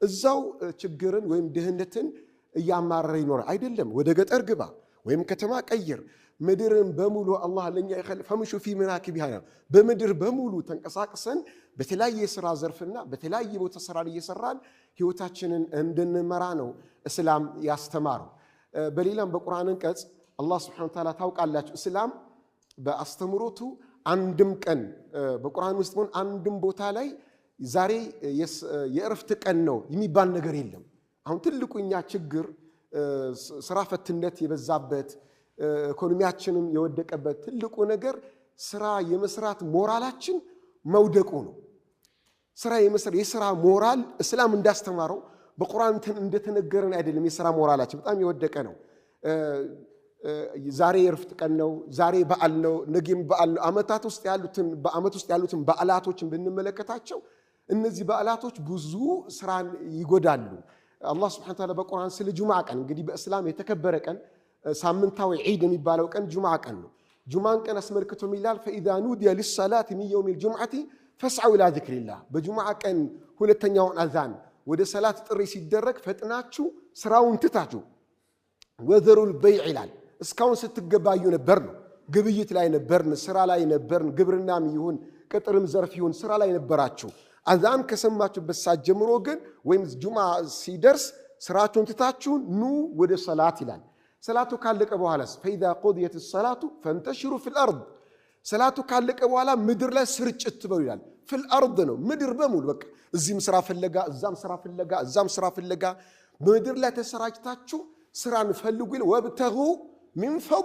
እዛው ችግርን ወይም ድህነትን እያማረረ ይኖራል አይደለም ወደ ገጠር ግባ ወይም ከተማ ቀይር ምድርን በሙሉ አላህ ለኛ ፈምሹ ፊ መናኪቢሃ በምድር በሙሉ ተንቀሳቅሰን በተለያየ ስራ ዘርፍና በተለያየ ቦታ ስራን እየሰራን ህይወታችንን እንድንመራ ነው እስላም ያስተማረው በሌላም በቁርአን አንቀጽ አላህ Subhanahu Wa Ta'ala ታውቃላችሁ እስላም በአስተምሮቱ አንድም ቀን በቁርአን ውስጥ ሆነ አንድም ቦታ ላይ ዛሬ የእረፍት ቀን ነው የሚባል ነገር የለም አሁን ትልቁኛ ችግር ስራ ፈትነት የበዛበት ኢኮኖሚያችንም የወደቀበት ትልቁ ነገር ስራ የመስራት ሞራላችን መውደቁ ነው ስራ የስራ ሞራል እስላም እንዳስተማረው በቁርአን እንደተነገረን አይደለም የስራ ሞራላችን በጣም የወደቀ ነው ዛሬ የእረፍት ቀን ነው ዛሬ በዓል ነው ነገም በዓል ነው አመታት ውስጥ ያሉትን በዓላቶችን ብንመለከታቸው እነዚህ በዓላቶች ብዙ ስራን ይጎዳሉ አላህ Subhanahu Wa Ta'ala በቁርአን ስለ ጁምዓ ቀን እንግዲህ በእስላም የተከበረ ቀን ሳምንታዊ ዒድ የሚባለው ቀን ጁምዓ ቀን ነው ጁምዓን ቀን አስመልክቶ ይላል فاذا نودي للصلاه من يوم الجمعه فاسعوا الى ذكر الله በጁምዓ ቀን ሁለተኛውን አዛን ወደ ሰላት ጥሪ ሲደረግ ፈጥናችሁ ስራውን ትታችሁ ወዘሩል በይዕ ይላል እስካሁን ስትገባዩ ነበር ነው ግብይት ላይ ነበርን ስራ ላይ ነበርን ግብርናም ይሁን ቅጥርም ዘርፍ ይሁን ስራ ላይ ነበራችሁ አዛን ከሰማችሁበት ሰዓት ጀምሮ ግን ወይም ጁምዓ ሲደርስ ስራችሁን ትታችሁ ኑ ወደ ሰላት ይላል ሰላቱ ካለቀ በኋላስ فاذا قضيت الصلاه فانتشروا في الارض ሰላቱ ካለቀ በኋላ ምድር ላይ ስርጭት በሉ ይላል في الارض ነው ምድር በሙሉ በቃ እዚህም ስራ ፍለጋ እዛም ስራ ፍለጋ እዛም ስራ ፍለጋ ምድር ላይ ተሰራጭታችሁ ስራን ፈልጉ ወብተጉ من فضل